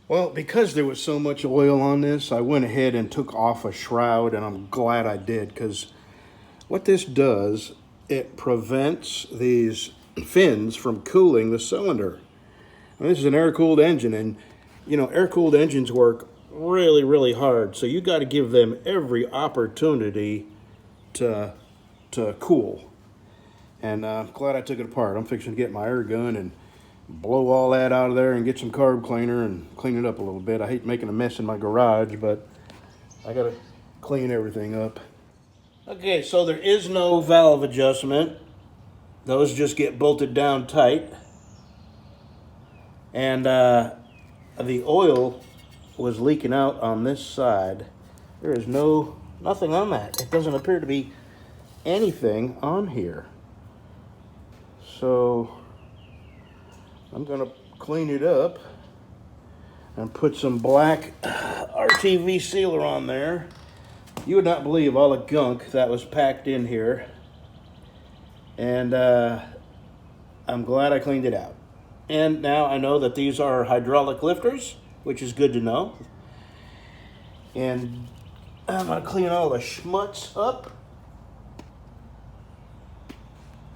Well, because there was so much oil on this, I went ahead and took off a shroud, and I'm glad I did, because what this does, it prevents these fins from cooling the cylinder. Now, this is an air-cooled engine, and you know, air-cooled engines work really, really hard, so you got to give them every opportunity to cool. And I'm glad I took it apart. I'm fixing to get my air gun and blow all that out of there and get some carb cleaner and clean it up a little bit. I hate making a mess in my garage, but I gotta clean everything up. Okay, so there is no valve adjustment. Those just get bolted down tight. And the oil was leaking out on this side. There is nothing on that. It doesn't appear to be anything on here. So I'm gonna clean it up and put some black RTV sealer on there. You would not believe all the gunk that was packed in here. And I'm glad I cleaned it out. And now I know that these are hydraulic lifters, which is good to know. And I'm gonna clean all the schmutz up.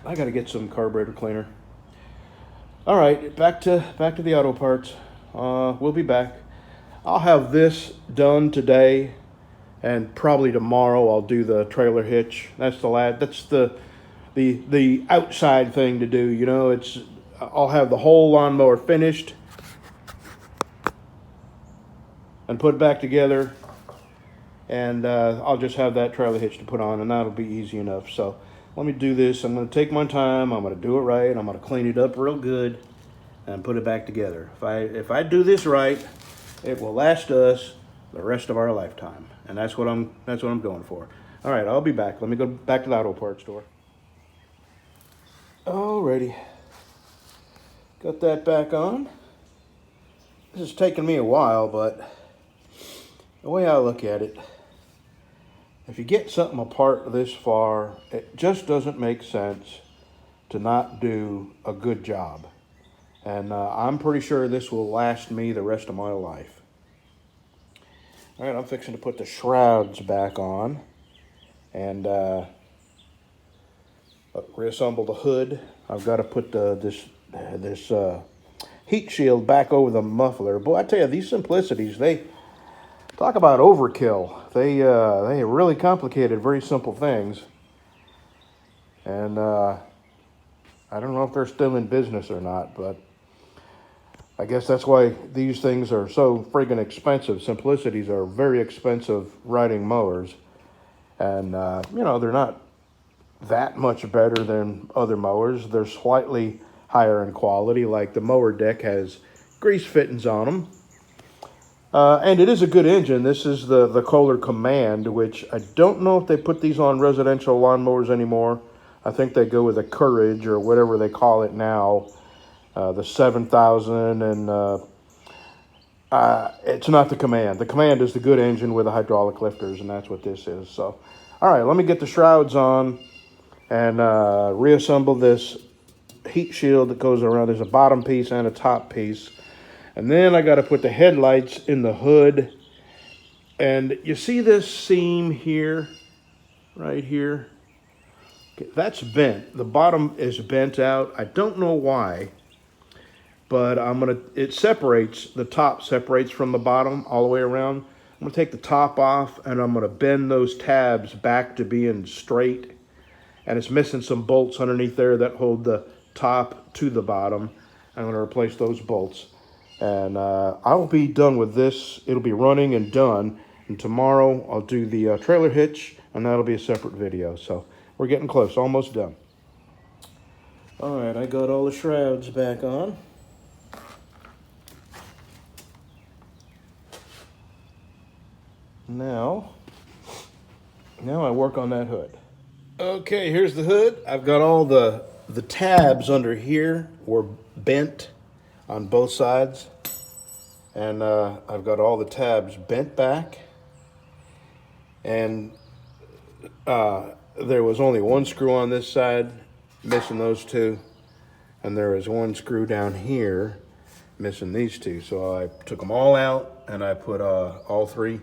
I gotta get some carburetor cleaner. All right, back to the auto parts. We'll be back. I'll have this done today, and probably tomorrow I'll do the trailer hitch. That's the outside thing to do. You know, I'll have the whole lawnmower finished and put it back together, and I'll just have that trailer hitch to put on, and that'll be easy enough. So let me do this. I'm going to take my time. I'm going to do it right. I'm going to clean it up real good and put it back together. If I do this right, it will last us the rest of our lifetime, and that's what I'm going for. All right, I'll be back. Let me go back to the auto parts store. Alrighty, got that back on. This is taking me a while, but the way I look at it, if you get something apart this far, it just doesn't make sense to not do a good job. And I'm pretty sure this will last me the rest of my life. All right, I'm fixing to put the shrouds back on and reassemble the hood. I've got to put this heat shield back over the muffler. Boy, I tell you, these simplicities, they talk about overkill. They really complicated very simple things. And I don't know if they're still in business or not, but I guess that's why these things are so friggin' expensive. Simplicities are very expensive riding mowers. And, you know, they're not that much better than other mowers. They're slightly higher in quality, like the mower deck has grease fittings on them. And it is a good engine. This is the Kohler Command, which I don't know if they put these on residential lawnmowers anymore. I think they go with a Courage or whatever they call it now, the 7000, and it's not the Command. The Command is the good engine with the hydraulic lifters, and that's what this is. So, all right, let me get the shrouds on and reassemble this heat shield that goes around. There's a bottom piece and a top piece. And then I got to put the headlights in the hood. And you see this seam here, right here? Okay, that's bent. The bottom is bent out. I don't know why, but it separates, the top separates from the bottom all the way around. I'm going to take the top off, and I'm going to bend those tabs back to being straight. And it's missing some bolts underneath there that hold the top to the bottom. I'm going to replace those bolts. And I'll be done with this. It'll be running and done. And tomorrow I'll do the trailer hitch, and that'll be a separate video. So we're getting close, almost done. All right, I got all the shrouds back on. Now I work on that hood. Okay, here's the hood. I've got all the tabs under here were bent on both sides, and I've got all the tabs bent back, and there was only one screw on this side, missing those two, and there is one screw down here missing these two. So I took them all out and I put all three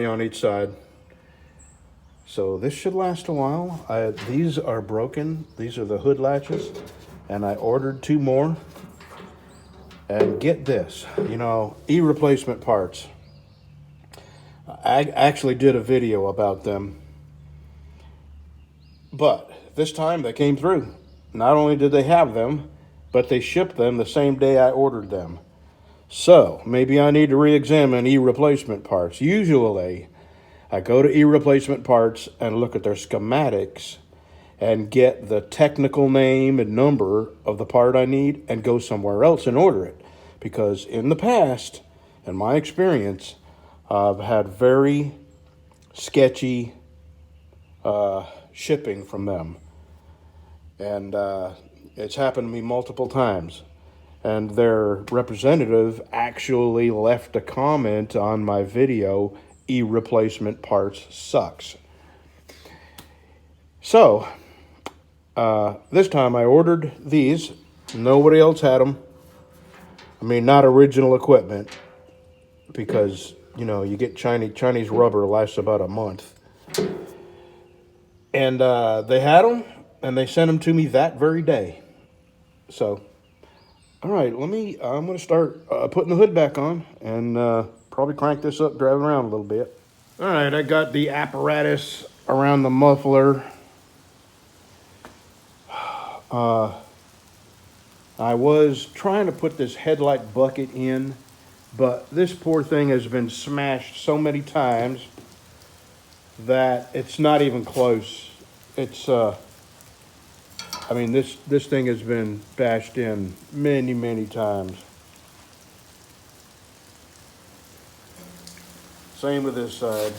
on each side. So this should last a while. These are broken. These are the hood latches, and I ordered 2 more. And get this, you know, e-replacement parts. I actually did a video about them, but this time they came through. Not only did they have them, but they shipped them the same day I ordered them. So maybe I need to re-examine e-replacement parts. Usually I go to e-replacement parts and look at their schematics and get the technical name and number of the part I need and go somewhere else and order it. Because in the past, in my experience, I've had very sketchy shipping from them. And it's happened to me multiple times. And their representative actually left a comment on my video, e-replacement parts sucks. So, this time I ordered these. Nobody else had them. I mean, not original equipment, because, you know, you get Chinese rubber lasts about a month. And they had them, and they sent them to me that very day. So, all right, I'm going to start putting the hood back on and probably crank this up, drive it around a little bit. All right, I got the apparatus around the muffler. I was trying to put this headlight bucket in, but this poor thing has been smashed so many times that it's not even close. It's, I mean, this thing has been bashed in many, many times. Same with this side.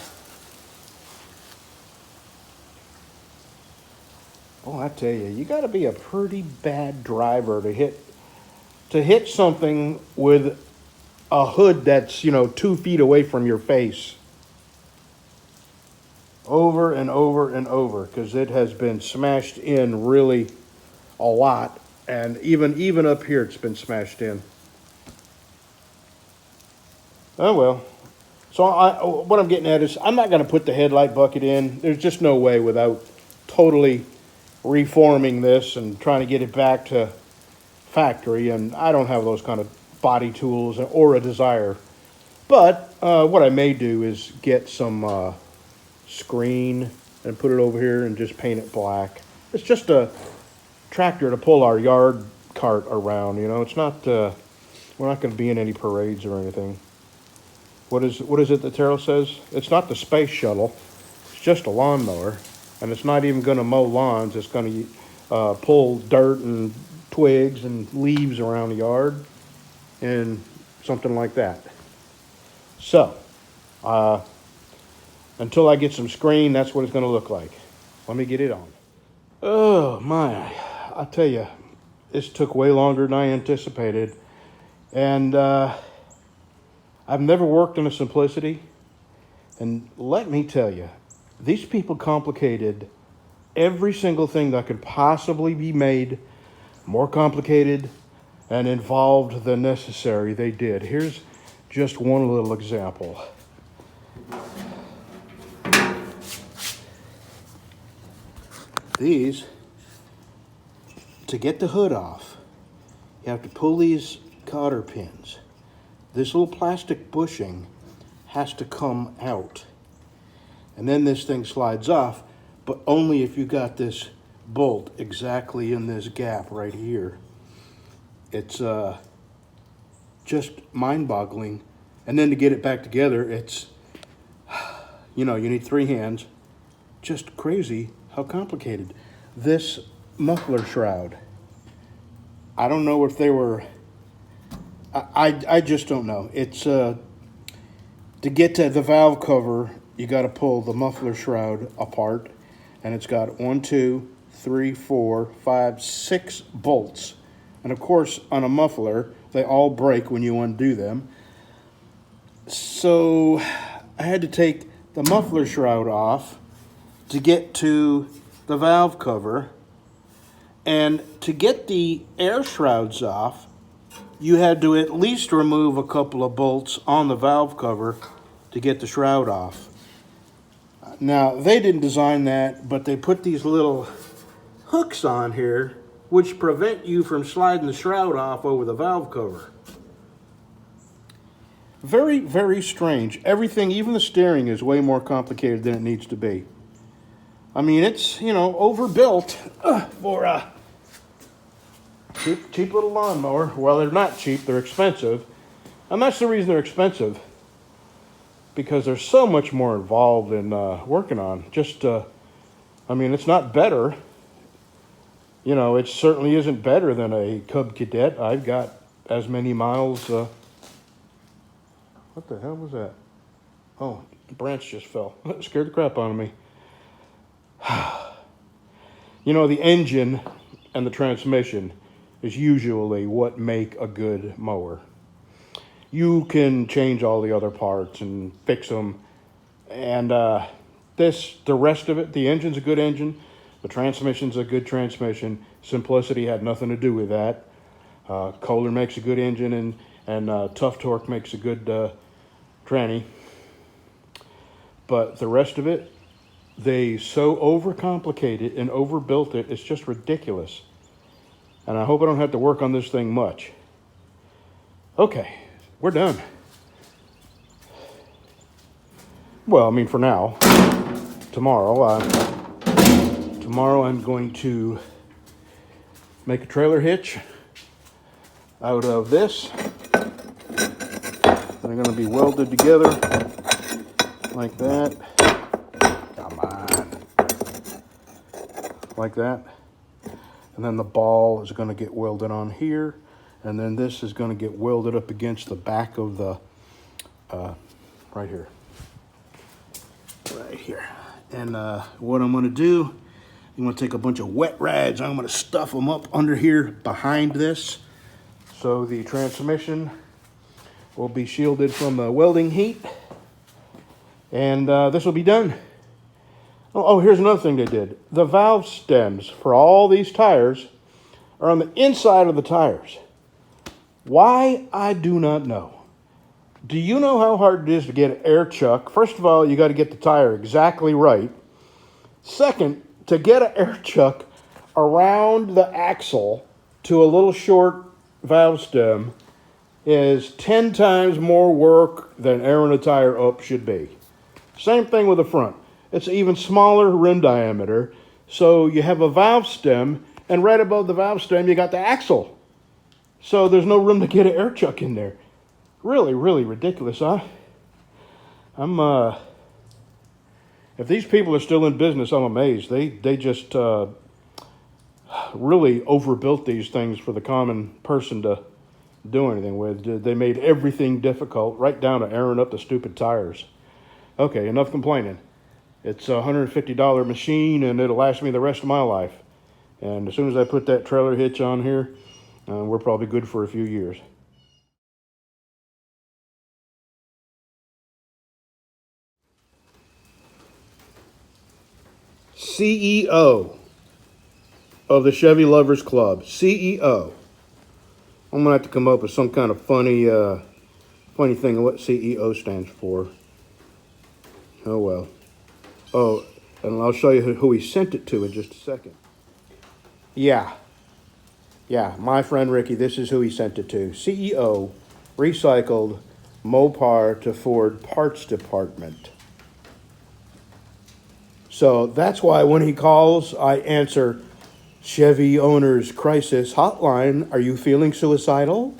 Oh, I tell you, you got to be a pretty bad driver to hit something with a hood that's, you know, 2 feet away from your face. Over and over and over, because it has been smashed in really a lot, and even up here it's been smashed in. Oh well. So what I'm getting at is I'm not going to put the headlight bucket in. There's just no way without totally reforming this and trying to get it back to factory, and I don't have those kind of body tools or a desire. But what I may do is get some screen and put it over here and just paint it black. It's just a tractor to pull our yard cart around, you know. It's not we're not going to be in any parades or anything. What is it that Terrell says? It's not the space shuttle. It's just a lawnmower, and it's not even going to mow lawns. It's going to pull dirt and twigs and leaves around the yard and something like that. So, until I get some screen, that's what it's going to look like. Let me get it on. Oh my, I tell you, this took way longer than I anticipated. And I've never worked on a Simplicity. And let me tell you, these people complicated every single thing that could possibly be made more complicated and involved than necessary. They did. Here's just one little example. These, to get the hood off, you have to pull these cotter pins. This little plastic bushing has to come out. And then this thing slides off, but only if you got this bolt exactly in this gap right here. It's just mind-boggling. And then to get it back together, it's, you know, you need 3 hands. Just crazy how complicated. This muffler shroud, I don't know if they were, I just don't know. It's, to get to the valve cover, you got to pull the muffler shroud apart, and it's got 1, 2, 3, 4, 5, 6 bolts. And of course, on a muffler, they all break when you undo them. So I had to take the muffler shroud off to get to the valve cover. And to get the air shrouds off, you had to at least remove a couple of bolts on the valve cover to get the shroud off. Now, they didn't design that, but they put these little hooks on here which prevent you from sliding the shroud off over the valve cover. Very, very strange. Everything, even the steering, is way more complicated than it needs to be. I mean, it's, you know, overbuilt for a cheap little lawnmower. Well, they're not cheap, they're expensive. And that's the reason they're expensive. Because there's so much more involved in working on. I mean, it's not better. You know, it certainly isn't better than a Cub Cadet. I've got as many miles. What the hell was that? Oh, the branch just fell. It scared the crap out of me. You know, the engine and the transmission is usually what make a good mower. You can change all the other parts and fix them. And the rest of it, the engine's a good engine. The transmission's a good transmission. Simplicity had nothing to do with that. Kohler makes a good engine, and Tough Torque makes a good tranny. But the rest of it, they so overcomplicated and overbuilt it, it's just ridiculous. And I hope I don't have to work on this thing much. Okay, we're done. Well, I mean, for now. Tomorrow I'm going to make a trailer hitch out of this. They're going to be welded together like that. Come on. Like that. And then the ball is going to get welded on here. And then this is going to get welded up against the back of the, right here. Right here. And what I'm going to do, I'm going to take a bunch of wet rags. I'm going to stuff them up under here behind this. So the transmission will be shielded from the welding heat. And this will be done. Oh, here's another thing they did. The valve stems for all these tires are on the inside of the tires. Why? I do not know. Do you know how hard it is to get an air chuck? First of all, you got to get the tire exactly right. Second, to get an air chuck around the axle to a little short valve stem is 10 times more work than airing a tire up should be. Same thing with the front. It's an even smaller rim diameter. So you have a valve stem, and right above the valve stem, you got the axle. So there's no room to get an air chuck in there. Really, really ridiculous, huh? If these people are still in business, I'm amazed. They just really overbuilt these things for the common person to do anything with. They made everything difficult, right down to airing up the stupid tires. Okay, enough complaining. It's a $150 machine, and it'll last me the rest of my life. And as soon as I put that trailer hitch on here, we're probably good for a few years. CEO of the Chevy Lovers Club. CEO. I'm gonna have to come up with some kind of funny thing of what CEO stands for. Oh well. Oh, and I'll show you who he sent it to in just a second. Yeah, my friend Ricky, this is who he sent it to. CEO, Recycled, Mopar to Ford Parts Department. So that's why when he calls, I answer, Chevy Owners Crisis Hotline, are you feeling suicidal?